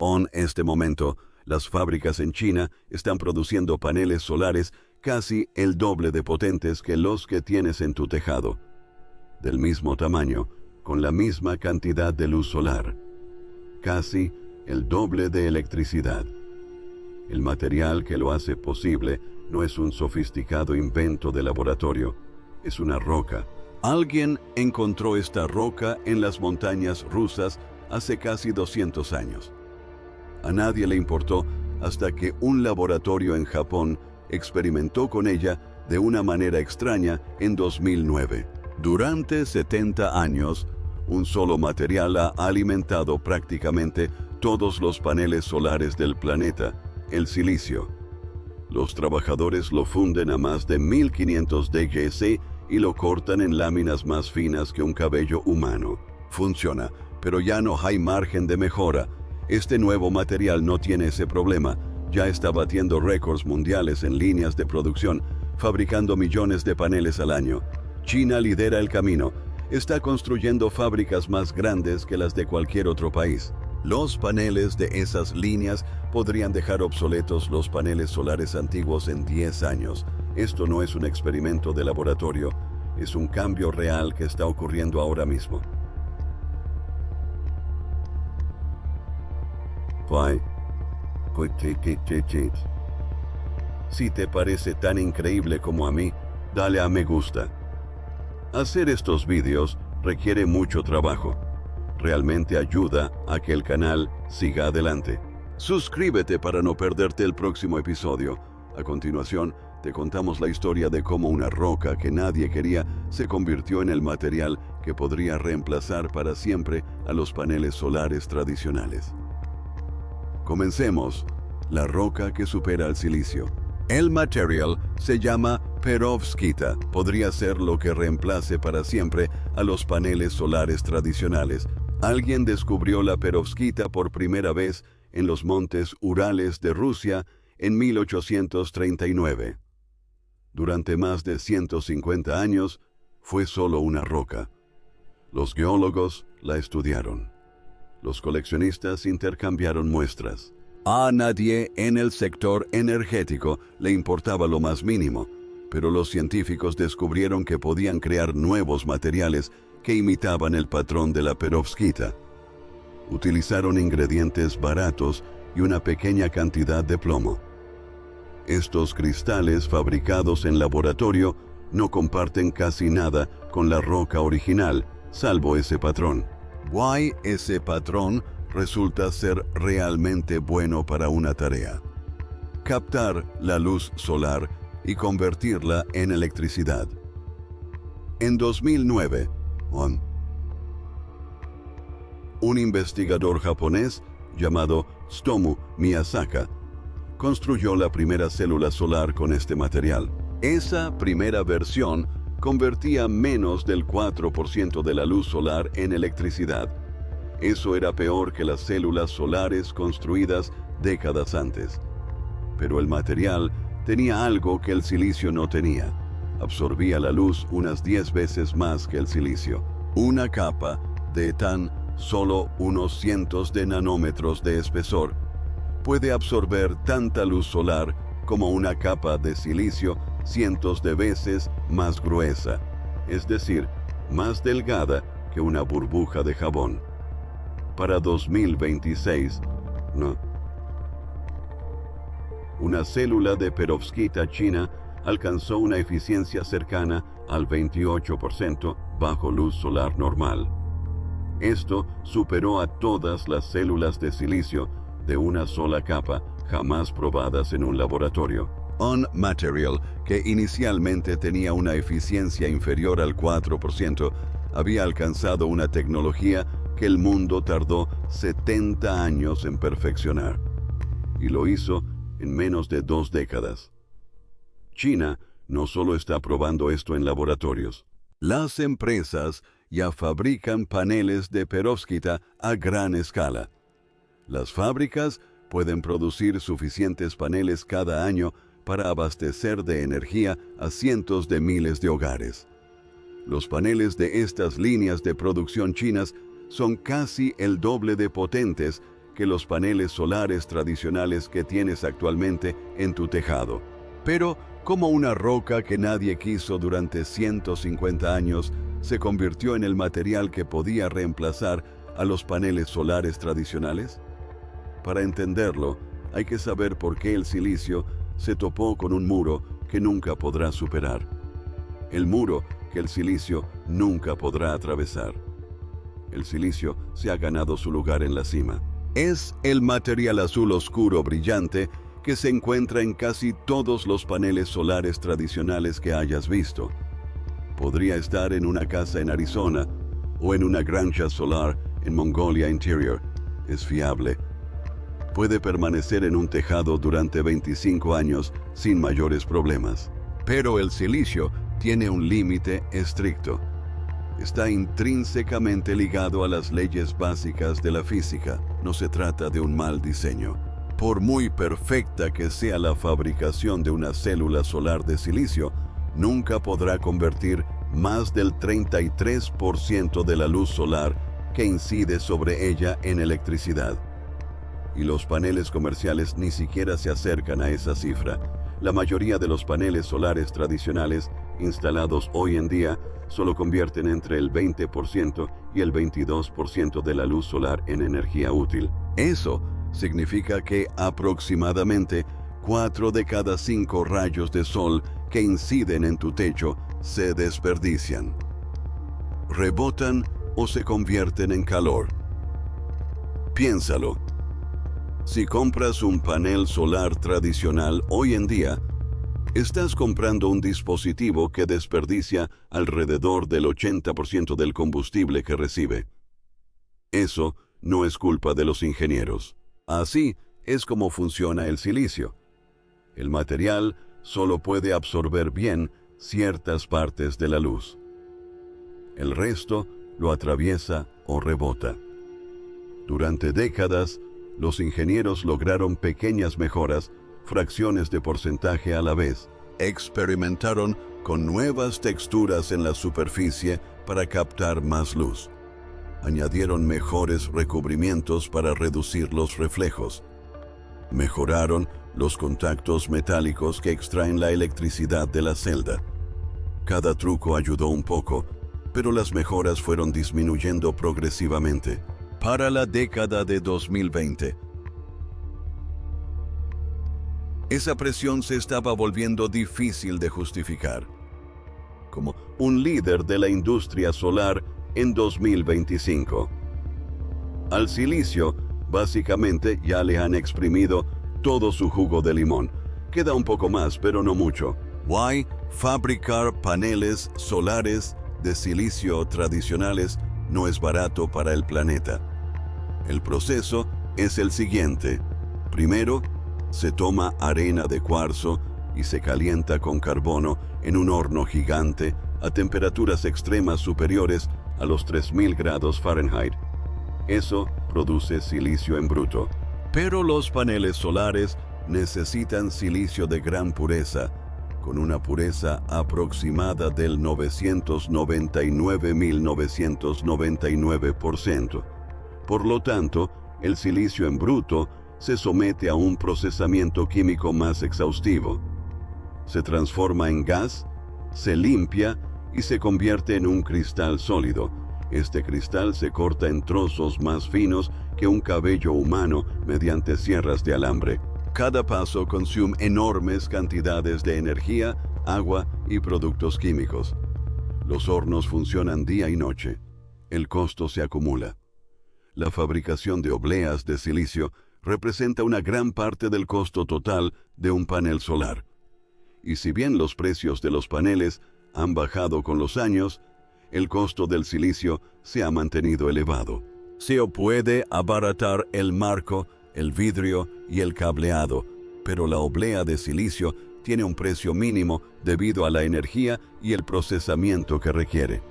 En este momento, las fábricas en China están produciendo paneles solares casi el doble de potentes que los que tienes en tu tejado. Del mismo tamaño, con la misma cantidad de luz solar. Casi el doble de electricidad. El material que lo hace posible no es un sofisticado invento de laboratorio, es una roca. Alguien encontró esta roca en las montañas rusas hace casi 200 años. A nadie le importó hasta que un laboratorio en Japón experimentó con ella de una manera extraña en 2009. Durante 70 años, un solo material ha alimentado prácticamente todos los paneles solares del planeta, el silicio. Los trabajadores lo funden a más de 1500 degc y lo cortan en láminas más finas que un cabello humano. Funciona, pero ya no hay margen de mejora. Este nuevo material no tiene ese problema. Ya está batiendo récords mundiales en líneas de producción, fabricando millones de paneles al año. China lidera el camino. Está construyendo fábricas más grandes que las de cualquier otro país. Los paneles de esas líneas podrían dejar obsoletos los paneles solares antiguos en 10 años. Esto no es un experimento de laboratorio, es un cambio real que está ocurriendo ahora mismo. Si te parece tan increíble como a mí, dale a me gusta. Hacer estos vídeos requiere mucho trabajo. Realmente ayuda a que el canal siga adelante. Suscríbete para no perderte el próximo episodio. A continuación, te contamos la historia de cómo una roca que nadie quería se convirtió en el material que podría reemplazar para siempre a los paneles solares tradicionales. Comencemos. La roca que supera al silicio. El material se llama perovskita. Podría ser lo que reemplace para siempre a los paneles solares tradicionales. Alguien descubrió la perovskita por primera vez en los montes Urales de Rusia en 1839. Durante más de 150 años, fue solo una roca. Los geólogos la estudiaron. Los coleccionistas intercambiaron muestras. A nadie en el sector energético le importaba lo más mínimo, pero los científicos descubrieron que podían crear nuevos materiales que imitaban el patrón de la perovskita. Utilizaron ingredientes baratos y una pequeña cantidad de plomo. Estos cristales fabricados en laboratorio no comparten casi nada con la roca original, salvo ese patrón. Ese patrón resulta ser realmente bueno para una tarea: captar la luz solar y convertirla en electricidad. En 2009, un investigador japonés llamado Tsutomu Miyazaki construyó la primera célula solar con este material. Esa primera versión convertía menos del 4% de la luz solar en electricidad. Eso era peor que las células solares construidas décadas antes. Pero el material tenía algo que el silicio no tenía. Absorbía la luz unas 10 veces más que el silicio. Una capa de tan solo unos cientos de nanómetros de espesor puede absorber tanta luz solar como una capa de silicio cientos de veces más gruesa, es decir, más delgada que una burbuja de jabón. Para 2026, una célula de perovskita china alcanzó una eficiencia cercana al 28% bajo luz solar normal. Esto superó a todas las células de silicio de una sola capa jamás probadas en un laboratorio. Un material que inicialmente tenía una eficiencia inferior al 4% había alcanzado una tecnología que el mundo tardó 70 años en perfeccionar. Y lo hizo en menos de 2 décadas. China no solo está probando esto en laboratorios. Las empresas ya fabrican paneles de perovskita a gran escala. Las fábricas pueden producir suficientes paneles cada año para abastecer de energía a cientos de miles de hogares. Los paneles de estas líneas de producción chinas son casi el doble de potentes que los paneles solares tradicionales que tienes actualmente en tu tejado. Pero, como una roca que nadie quiso durante 150 años, se convirtió en el material que podía reemplazar a los paneles solares tradicionales? Para entenderlo, hay que saber por qué el silicio se topó con un muro que nunca podrá superar. El muro que el silicio nunca podrá atravesar. El silicio se ha ganado su lugar en la cima. Es el material azul oscuro brillante que se encuentra en casi todos los paneles solares tradicionales que hayas visto. Podría estar en una casa en Arizona o en una granja solar en Mongolia Interior. Es fiable. Puede permanecer en un tejado durante 25 años sin mayores problemas. Pero el silicio tiene un límite estricto. Está intrínsecamente ligado a las leyes básicas de la física. No se trata de un mal diseño. Por muy perfecta que sea la fabricación de una célula solar de silicio, nunca podrá convertir más del 33% de la luz solar que incide sobre ella en electricidad. Y los paneles comerciales ni siquiera se acercan a esa cifra. La mayoría de los paneles solares tradicionales instalados hoy en día solo convierten entre el 20% y el 22% de la luz solar en energía útil. Eso significa que aproximadamente 4 de cada 5 rayos de sol que inciden en tu techo se desperdician, rebotan o se convierten en calor. Piénsalo. Si compras un panel solar tradicional hoy en día, estás comprando un dispositivo que desperdicia alrededor del 80% del combustible que recibe. Eso no es culpa de los ingenieros. Así es como funciona el silicio. El material solo puede absorber bien ciertas partes de la luz. El resto lo atraviesa o rebota. Durante décadas, los ingenieros lograron pequeñas mejoras, fracciones de porcentaje a la vez. Experimentaron con nuevas texturas en la superficie para captar más luz. Añadieron mejores recubrimientos para reducir los reflejos. Mejoraron los contactos metálicos que extraen la electricidad de la celda. Cada truco ayudó un poco, pero las mejoras fueron disminuyendo progresivamente. Para la década de 2020, esa presión se estaba volviendo difícil de justificar. Como un líder de la industria solar en 2025. Al silicio, básicamente ya le han exprimido todo su jugo de limón. Queda un poco más, pero no mucho. Why fabricar paneles solares de silicio tradicionales no es barato para el planeta. El proceso es el siguiente. Primero, se toma arena de cuarzo y se calienta con carbono en un horno gigante a temperaturas extremas superiores a los 3000 grados Fahrenheit. Eso produce silicio en bruto. Pero los paneles solares necesitan silicio de gran pureza, con una pureza aproximada del 999.999%. Por lo tanto, el silicio en bruto se somete a un procesamiento químico más exhaustivo. Se transforma en gas, se limpia y se convierte en un cristal sólido. Este cristal se corta en trozos más finos que un cabello humano mediante sierras de alambre. Cada paso consume enormes cantidades de energía, agua y productos químicos. Los hornos funcionan día y noche. El costo se acumula. La fabricación de obleas de silicio representa una gran parte del costo total de un panel solar. Y si bien los precios de los paneles han bajado con los años, el costo del silicio se ha mantenido elevado. Se puede abaratar el marco, el vidrio y el cableado, pero la oblea de silicio tiene un precio mínimo debido a la energía y el procesamiento que requiere.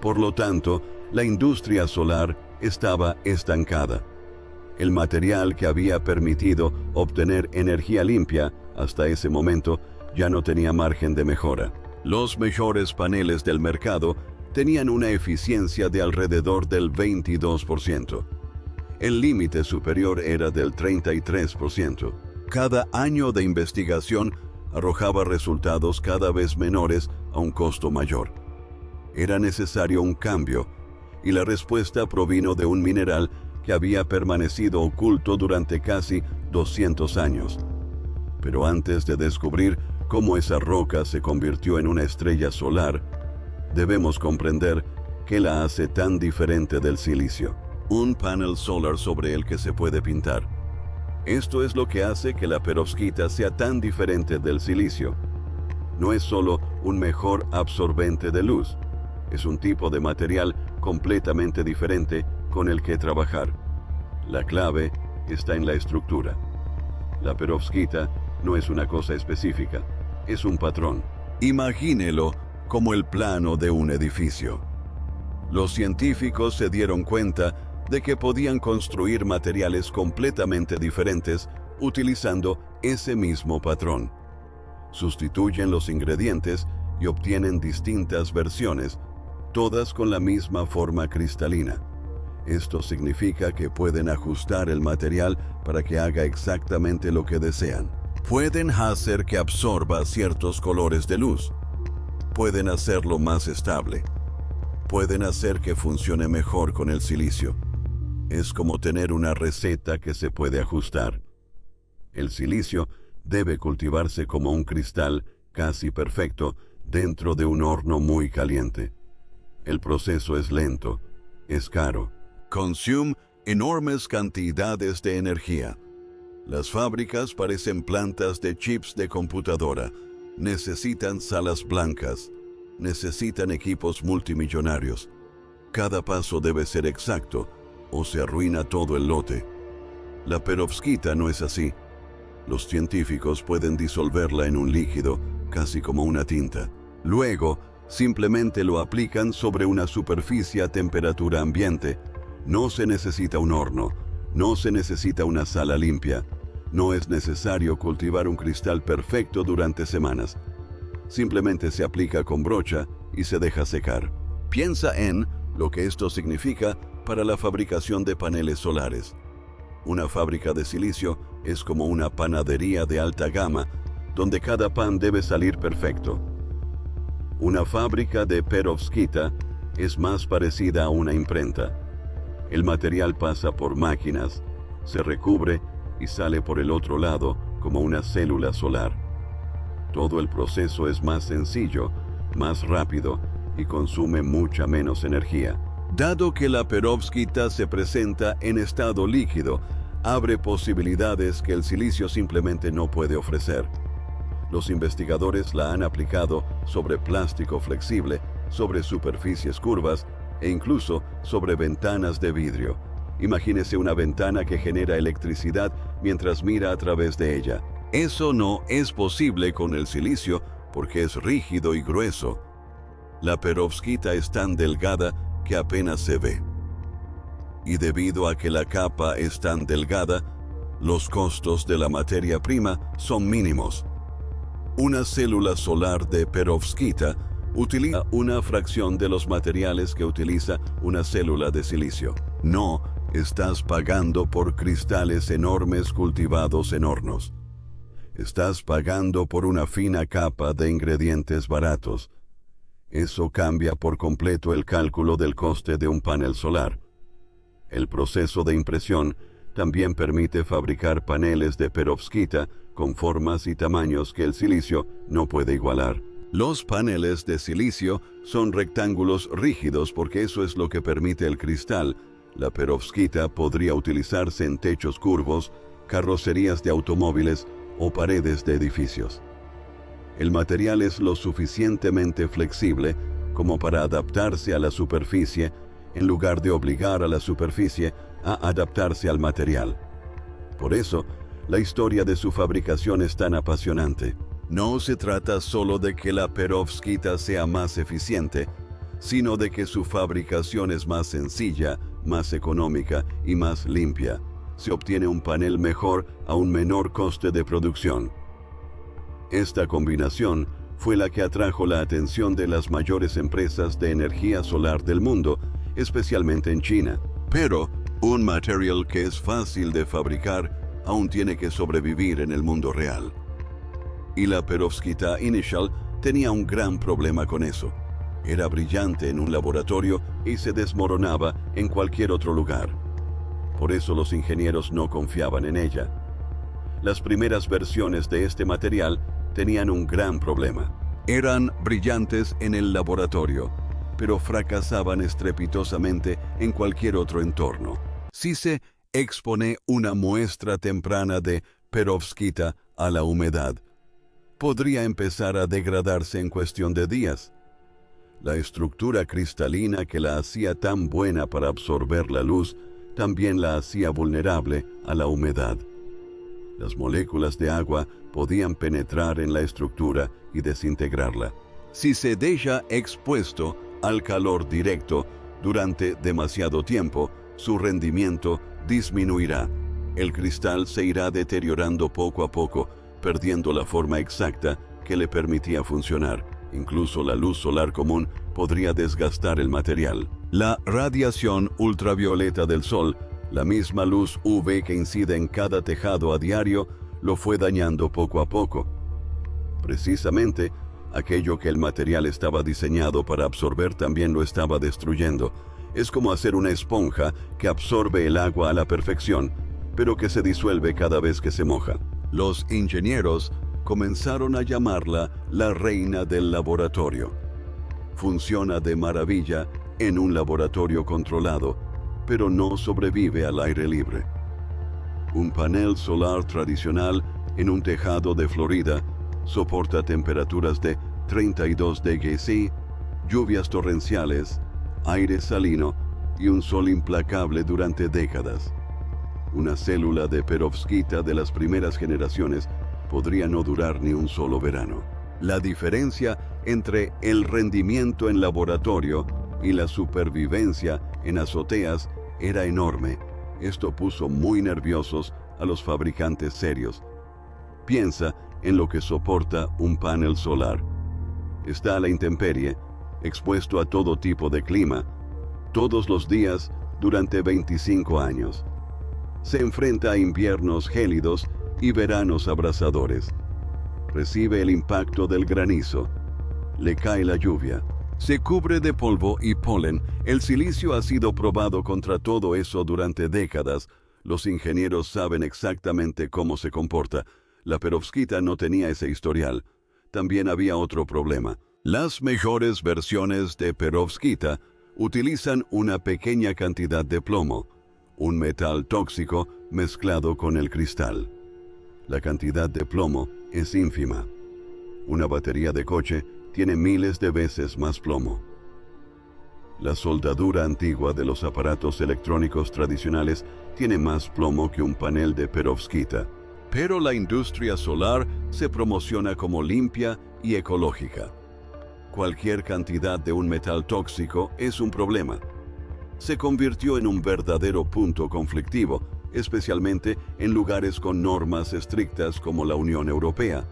Por lo tanto, la industria solar estaba estancada. El material que había permitido obtener energía limpia hasta ese momento ya no tenía margen de mejora. Los mejores paneles del mercado tenían una eficiencia de alrededor del 22%. El límite superior era del 33%. Cada año de investigación arrojaba resultados cada vez menores a un costo mayor. Era necesario un cambio, y la respuesta provino de un mineral que había permanecido oculto durante casi 200 años. Pero antes de descubrir cómo esa roca se convirtió en una estrella solar, debemos comprender qué la hace tan diferente del silicio. Un panel solar sobre el que se puede pintar. Esto es lo que hace que la perovskita sea tan diferente del silicio. No es solo un mejor absorbente de luz, es un tipo de material completamente diferente con el que trabajar. La clave está en la estructura. La perovskita no es una cosa específica, es un patrón. Imagínelo como el plano de un edificio. Los científicos se dieron cuenta de que podían construir materiales completamente diferentes utilizando ese mismo patrón. Sustituyen los ingredientes y obtienen distintas versiones, todas con la misma forma cristalina. Esto significa que pueden ajustar el material para que haga exactamente lo que desean. Pueden hacer que absorba ciertos colores de luz. Pueden hacerlo más estable. Pueden hacer que funcione mejor con el silicio. Es como tener una receta que se puede ajustar. El silicio debe cultivarse como un cristal casi perfecto dentro de un horno muy caliente. El proceso es lento, es caro. Consume enormes cantidades de energía. Las fábricas parecen plantas de chips de computadora. Necesitan salas blancas. Necesitan equipos multimillonarios. Cada paso debe ser exacto o se arruina todo el lote. La perovskita no es así. Los científicos pueden disolverla en un líquido, casi como una tinta. Luego, simplemente lo aplican sobre una superficie a temperatura ambiente. No se necesita un horno, no se necesita una sala limpia. No es necesario cultivar un cristal perfecto durante semanas. Simplemente se aplica con brocha y se deja secar. Piensa en lo que esto significa para la fabricación de paneles solares. Una fábrica de silicio es como una panadería de alta gama, donde cada pan debe salir perfecto. Una fábrica de perovskita es más parecida a una imprenta. El material pasa por máquinas, se recubre y sale por el otro lado como una célula solar. Todo el proceso es más sencillo, más rápido y consume mucha menos energía. Dado que la perovskita se presenta en estado líquido, abre posibilidades que el silicio simplemente no puede ofrecer. Los investigadores la han aplicado sobre plástico flexible, sobre superficies curvas e incluso sobre ventanas de vidrio. Imagínese una ventana que genera electricidad mientras mira a través de ella. Eso no es posible con el silicio porque es rígido y grueso. La perovskita es tan delgada que apenas se ve. Y debido a que la capa es tan delgada, los costos de la materia prima son mínimos. Una célula solar de perovskita utiliza una fracción de los materiales que utiliza una célula de silicio. No estás pagando por cristales enormes cultivados en hornos. Estás pagando por una fina capa de ingredientes baratos. Eso cambia por completo el cálculo del coste de un panel solar. El proceso de impresión también permite fabricar paneles de perovskita con formas y tamaños que el silicio no puede igualar. Los paneles de silicio son rectángulos rígidos porque eso es lo que permite el cristal. La perovskita podría utilizarse en techos curvos, carrocerías de automóviles o paredes de edificios. El material es lo suficientemente flexible como para adaptarse a la superficie en lugar de obligar a la superficie a adaptarse al material. Por eso, la historia de su fabricación es tan apasionante. No se trata solo de que la perovskita sea más eficiente, sino de que su fabricación es más sencilla, más económica y más limpia. Se obtiene un panel mejor a un menor coste de producción. Esta combinación fue la que atrajo la atención de las mayores empresas de energía solar del mundo, especialmente en China. Pero Un material que es fácil de fabricar aún tiene que sobrevivir en el mundo real. Y la perovskita Initial tenía un gran problema con eso. Era brillante en un laboratorio y se desmoronaba en cualquier otro lugar. Por eso los ingenieros no confiaban en ella. Las primeras versiones de este material tenían un gran problema. Eran brillantes en el laboratorio, pero fracasaban estrepitosamente en cualquier otro entorno. Si se expone una muestra temprana de perovskita a la humedad, podría empezar a degradarse en cuestión de días. La estructura cristalina que la hacía tan buena para absorber la luz también la hacía vulnerable a la humedad. Las moléculas de agua podían penetrar en la estructura y desintegrarla. Si se deja expuesto al calor directo durante demasiado tiempo, su rendimiento disminuirá. El cristal se irá deteriorando poco a poco, perdiendo la forma exacta que le permitía funcionar. Incluso la luz solar común podría desgastar el material. La radiación ultravioleta del sol, la misma luz UV que incide en cada tejado a diario, lo fue dañando poco a poco. Precisamente, aquello que el material estaba diseñado para absorber también lo estaba destruyendo. Es como hacer una esponja que absorbe el agua a la perfección, pero que se disuelve cada vez que se moja. Los ingenieros comenzaron a llamarla la reina del laboratorio. Funciona de maravilla en un laboratorio controlado, pero no sobrevive al aire libre. Un panel solar tradicional en un tejado de Florida soporta temperaturas de 32 degrees C, lluvias torrenciales, aire salino y un sol implacable durante décadas. Una célula de perovskita de las primeras generaciones podría no durar ni un solo verano. La diferencia entre el rendimiento en laboratorio y la supervivencia en azoteas era enorme. Esto puso muy nerviosos a los fabricantes serios. Piensa en lo que soporta un panel solar. Está a la intemperie, expuesto a todo tipo de clima, todos los días durante 25 años. Se enfrenta a inviernos gélidos y veranos abrasadores. Recibe el impacto del granizo. Le cae la lluvia. Se cubre de polvo y polen. El silicio ha sido probado contra todo eso durante décadas. Los ingenieros saben exactamente cómo se comporta. La perovskita no tenía ese historial. También había otro problema. Las mejores versiones de perovskita utilizan una pequeña cantidad de plomo, un metal tóxico mezclado con el cristal. La cantidad de plomo es ínfima. Una batería de coche tiene miles de veces más plomo. La soldadura antigua de los aparatos electrónicos tradicionales tiene más plomo que un panel de perovskita. Pero la industria solar se promociona como limpia y ecológica. Cualquier cantidad de un metal tóxico es un problema. Se convirtió en un verdadero punto conflictivo, especialmente en lugares con normas estrictas como la Unión Europea.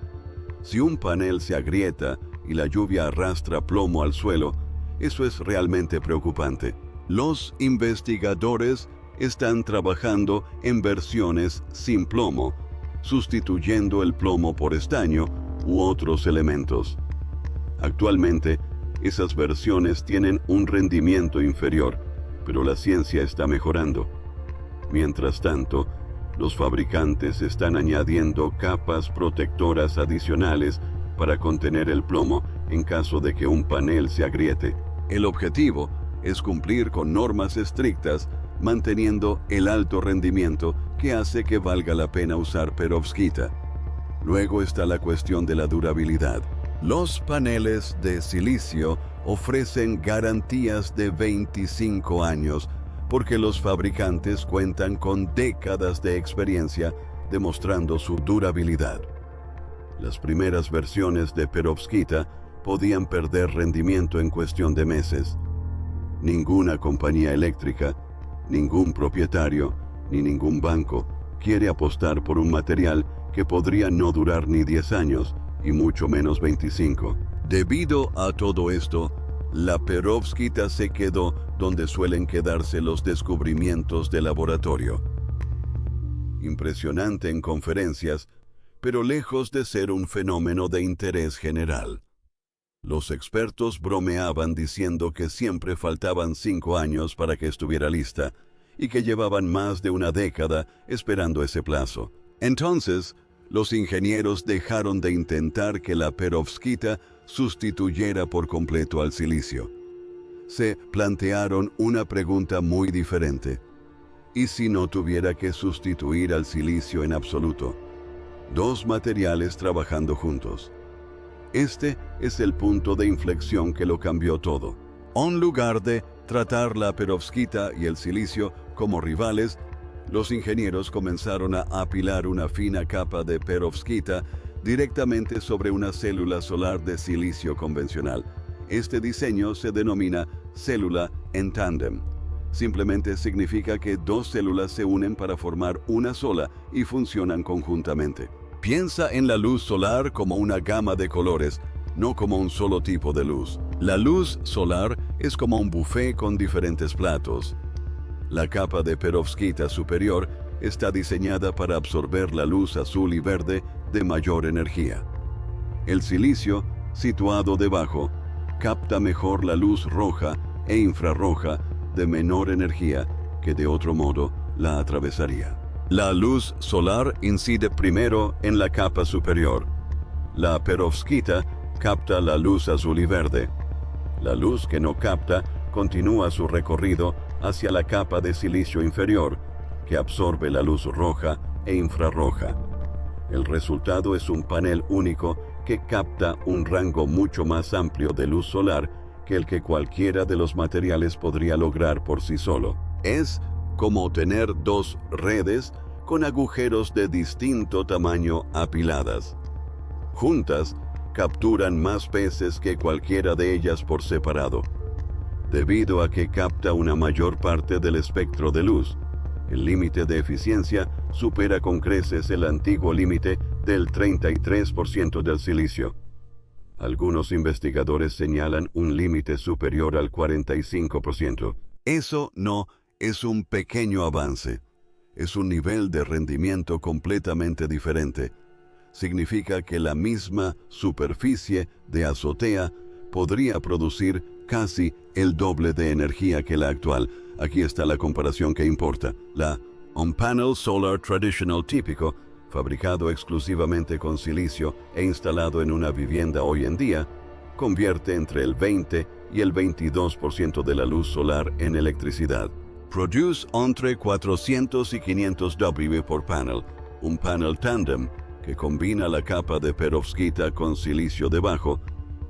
Si un panel se agrieta y la lluvia arrastra plomo al suelo, eso es realmente preocupante. Los investigadores están trabajando en versiones sin plomo, sustituyendo el plomo por estaño u otros elementos. Actualmente, esas versiones tienen un rendimiento inferior, pero la ciencia está mejorando. Mientras tanto, los fabricantes están añadiendo capas protectoras adicionales para contener el plomo en caso de que un panel se agriete. El objetivo es cumplir con normas estrictas, manteniendo el alto rendimiento que hace que valga la pena usar perovskita. Luego está la cuestión de la durabilidad. Los paneles de silicio ofrecen garantías de 25 años porque los fabricantes cuentan con décadas de experiencia demostrando su durabilidad. Las primeras versiones de perovskita podían perder rendimiento en cuestión de meses. Ninguna compañía eléctrica, ningún propietario, ni ningún banco quiere apostar por un material que podría no durar ni 10 años, y mucho menos 25. Debido a todo esto, La perovskita se quedó donde suelen quedarse los descubrimientos de laboratorio. Impresionante en conferencias, pero lejos de ser un fenómeno de interés general. Los expertos bromeaban diciendo que siempre faltaban 5 años para que estuviera lista y que llevaban más de una década esperando ese plazo. Entonces, los ingenieros dejaron de intentar que la perovskita sustituyera por completo al silicio. Se plantearon una pregunta muy diferente. ¿Y si no tuviera que sustituir al silicio en absoluto? Dos materiales trabajando juntos. Este es el punto de inflexión que lo cambió todo. En lugar de tratar la perovskita y el silicio como rivales, los ingenieros comenzaron a apilar una fina capa de perovskita directamente sobre una célula solar de silicio convencional. Este diseño se denomina célula en tándem. Simplemente significa que dos células se unen para formar una sola y funcionan conjuntamente. Piensa en la luz solar como una gama de colores, no como un solo tipo de luz. La luz solar es como un buffet con diferentes platos. La capa de perovskita superior está diseñada para absorber la luz azul y verde de mayor energía. El silicio, situado debajo, capta mejor la luz roja e infrarroja de menor energía que de otro modo la atravesaría. La luz solar incide primero en la capa superior. La perovskita capta la luz azul y verde. La luz que no capta continúa su recorrido hacia la capa de silicio inferior, que absorbe la luz roja e infrarroja. El resultado es un panel único que capta un rango mucho más amplio de luz solar que el que cualquiera de los materiales podría lograr por sí solo. Es como tener dos redes con agujeros de distinto tamaño apiladas. Juntas, capturan más peces que cualquiera de ellas por separado. Debido a que capta una mayor parte del espectro de luz, el límite de eficiencia supera con creces el antiguo límite del 33% del silicio. Algunos investigadores señalan un límite superior al 45%. Eso no es un pequeño avance. Es un nivel de rendimiento completamente diferente. Significa que la misma superficie de azotea podría producir casi el doble de energía que la actual. Aquí está la comparación que importa. Un panel solar traditional típico, fabricado exclusivamente con silicio e instalado en una vivienda hoy en día, convierte entre el 20 y el 22% de la luz solar en electricidad. Produce entre 400 y 500 W por panel. Un panel tandem que combina la capa de perovskita con silicio debajo,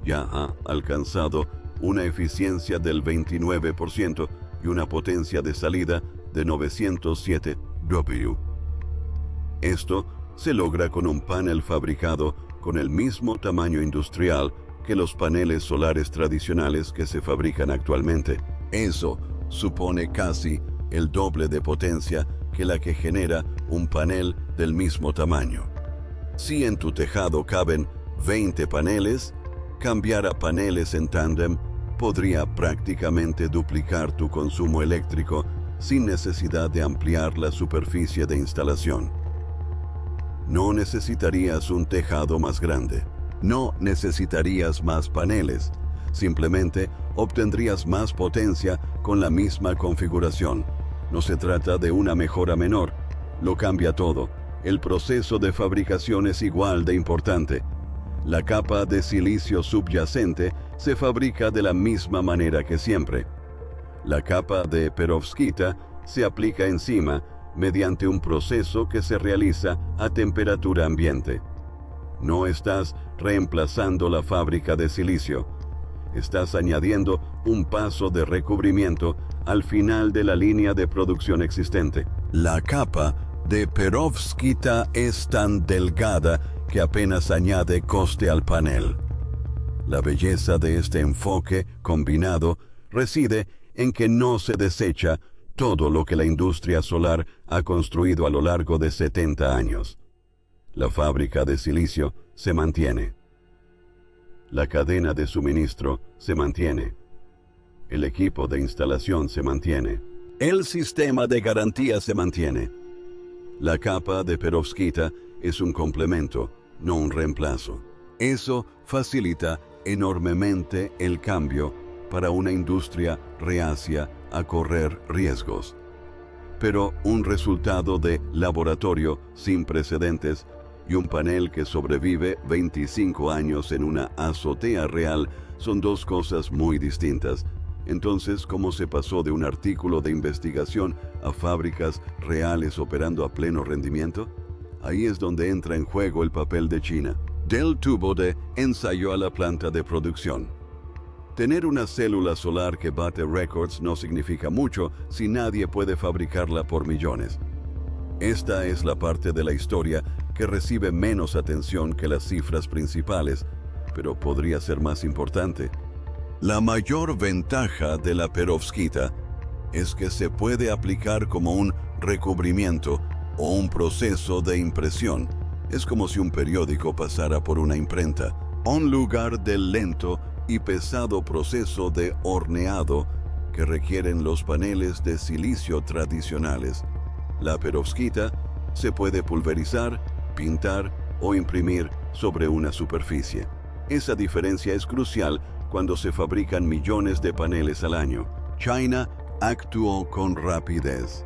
ya ha alcanzado una eficiencia del 29% y una potencia de salida de 907 W. Esto se logra con un panel fabricado con el mismo tamaño industrial que los paneles solares tradicionales que se fabrican actualmente. Eso supone casi el doble de potencia que la que genera un panel del mismo tamaño. Si en tu tejado caben 20 paneles, cambiar a paneles en tándem podría prácticamente duplicar tu consumo eléctrico sin necesidad de ampliar la superficie de instalación. No necesitarías un tejado más grande. No necesitarías más paneles. Simplemente obtendrías más potencia con la misma configuración. No se trata de una mejora menor. Lo cambia todo. El proceso de fabricación es igual de importante. La capa de silicio subyacente se fabrica de la misma manera que siempre. La capa de perovskita se aplica encima mediante un proceso que se realiza a temperatura ambiente. No estás reemplazando la fábrica de silicio. Estás añadiendo un paso de recubrimiento al final de la línea de producción existente. La capa de perovskita es tan delgada que apenas añade coste al panel. La belleza de este enfoque combinado reside en que no se desecha todo lo que la industria solar ha construido a lo largo de 70 años. La fábrica de silicio se mantiene. La cadena de suministro se mantiene. El equipo de instalación se mantiene. El sistema de garantía se mantiene. La capa de perovskita es un complemento, no un reemplazo. Eso facilita enormemente el cambio para una industria reacia a correr riesgos. Pero un resultado de laboratorio sin precedentes y un panel que sobrevive 25 años en una azotea real son dos cosas muy distintas. Entonces, ¿cómo se pasó de un artículo de investigación a fábricas reales operando a pleno rendimiento? Ahí es donde entra en juego el papel de China. Del tubo de ensayo a la planta de producción. Tener una célula solar que bate récords no significa mucho si nadie puede fabricarla por millones. Esta es la parte de la historia que recibe menos atención que las cifras principales, pero podría ser más importante. La mayor ventaja de la perovskita es que se puede aplicar como un recubrimiento o un proceso de impresión. Es como si un periódico pasara por una imprenta, en lugar del lento y pesado proceso de horneado que requieren los paneles de silicio tradicionales. La perovskita se puede pulverizar, pintar o imprimir sobre una superficie. Esa diferencia es crucial cuando se fabrican millones de paneles al año. China actuó con rapidez.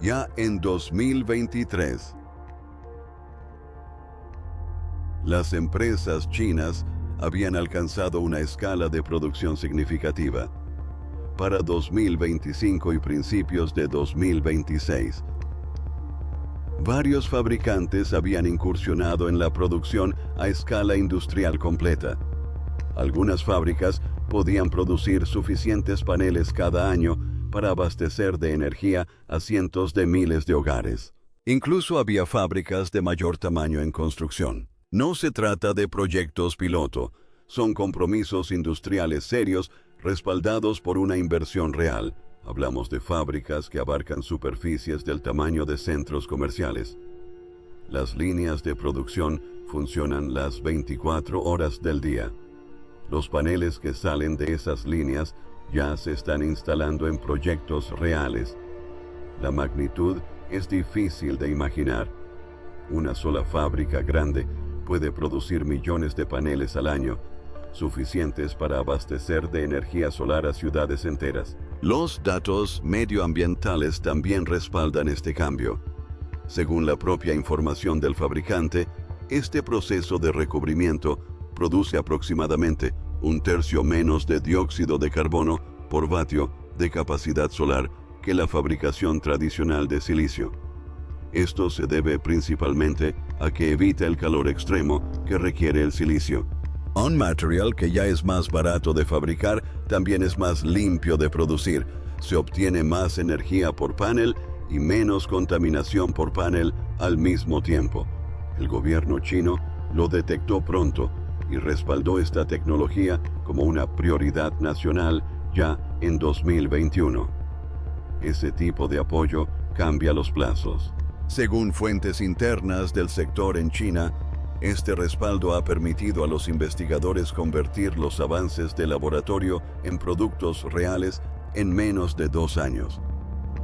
Ya en 2023, las empresas chinas habían alcanzado una escala de producción significativa. Para 2025 y principios de 2026, varios fabricantes habían incursionado en la producción a escala industrial completa. Algunas fábricas podían producir suficientes paneles cada año para abastecer de energía a cientos de miles de hogares. Incluso había fábricas de mayor tamaño en construcción. No se trata de proyectos piloto, son compromisos industriales serios respaldados por una inversión real. Hablamos de fábricas que abarcan superficies del tamaño de centros comerciales. Las líneas de producción funcionan las 24 horas del día. Los paneles que salen de esas líneas ya se están instalando en proyectos reales. La magnitud es difícil de imaginar. Una sola fábrica grande puede producir millones de paneles al año, suficientes para abastecer de energía solar a ciudades enteras. Los datos medioambientales también respaldan este cambio. Según la propia información del fabricante, este proceso de recubrimiento produce aproximadamente 1/3 menos de dióxido de carbono por vatio de capacidad solar que la fabricación tradicional de silicio. Esto se debe principalmente a que evita el calor extremo que requiere el silicio. Un material que ya es más barato de fabricar, también es más limpio de producir. Se obtiene más energía por panel y menos contaminación por panel al mismo tiempo. El gobierno chino lo detectó pronto y respaldó esta tecnología como una prioridad nacional ya en 2021. Ese tipo de apoyo cambia los plazos. Según fuentes internas del sector en China, este respaldo ha permitido a los investigadores convertir los avances de laboratorio en productos reales en menos de 2 años.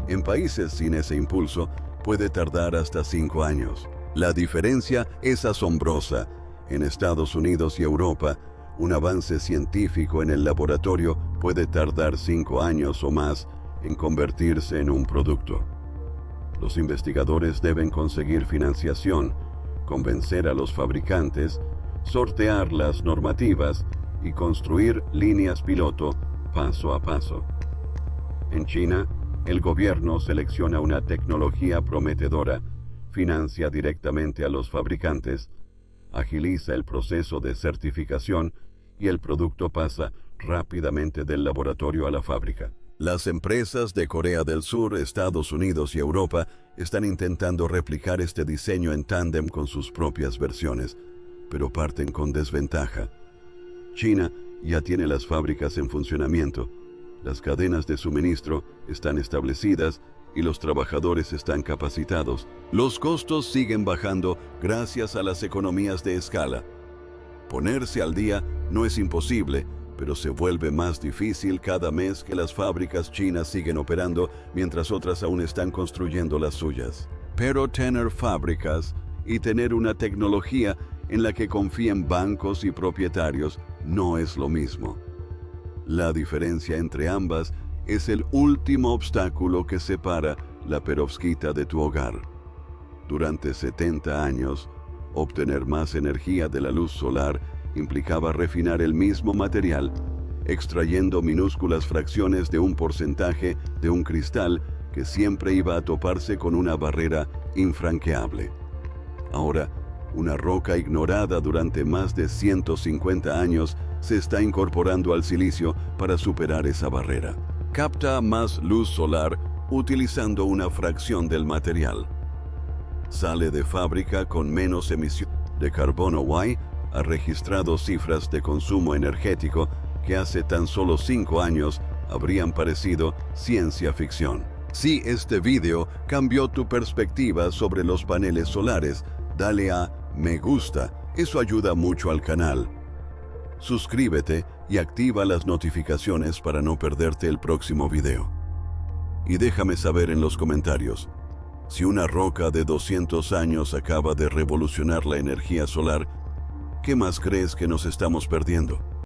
En países sin ese impulso, puede tardar hasta 5 años. La diferencia es asombrosa. En Estados Unidos y Europa, un avance científico en el laboratorio puede tardar 5 años o más en convertirse en un producto. Los investigadores deben conseguir financiación, convencer a los fabricantes, sortear las normativas y construir líneas piloto paso a paso. En China, el gobierno selecciona una tecnología prometedora, financia directamente a los fabricantes, agiliza el proceso de certificación y el producto pasa rápidamente del laboratorio a la fábrica. Las empresas de Corea del Sur, Estados Unidos y Europa están intentando replicar este diseño en tándem con sus propias versiones, pero parten con desventaja. China ya tiene las fábricas en funcionamiento, las cadenas de suministro están establecidas y los trabajadores están capacitados. Los costos siguen bajando gracias a las economías de escala. Ponerse al día no es imposible, pero se vuelve más difícil cada mes que las fábricas chinas siguen operando mientras otras aún están construyendo las suyas. Pero tener fábricas y tener una tecnología en la que confíen bancos y propietarios no es lo mismo. La diferencia entre ambas es el último obstáculo que separa la perovskita de tu hogar. Durante 70 años, obtener más energía de la luz solar implicaba refinar el mismo material, extrayendo minúsculas fracciones de un porcentaje de un cristal que siempre iba a toparse con una barrera infranqueable. Ahora, una roca ignorada durante más de 150 años se está incorporando al silicio para superar esa barrera. Capta más luz solar utilizando una fracción del material. Sale de fábrica con menos emisión de carbono. Y ha registrado cifras de consumo energético que hace tan solo 5 años habrían parecido ciencia ficción. Si este video cambió tu perspectiva sobre los paneles solares, dale a me gusta, eso ayuda mucho al canal. Suscríbete y activa las notificaciones para no perderte el próximo video. Y déjame saber en los comentarios, si una roca de 200 años acaba de revolucionar la energía solar, ¿qué más crees que nos estamos perdiendo?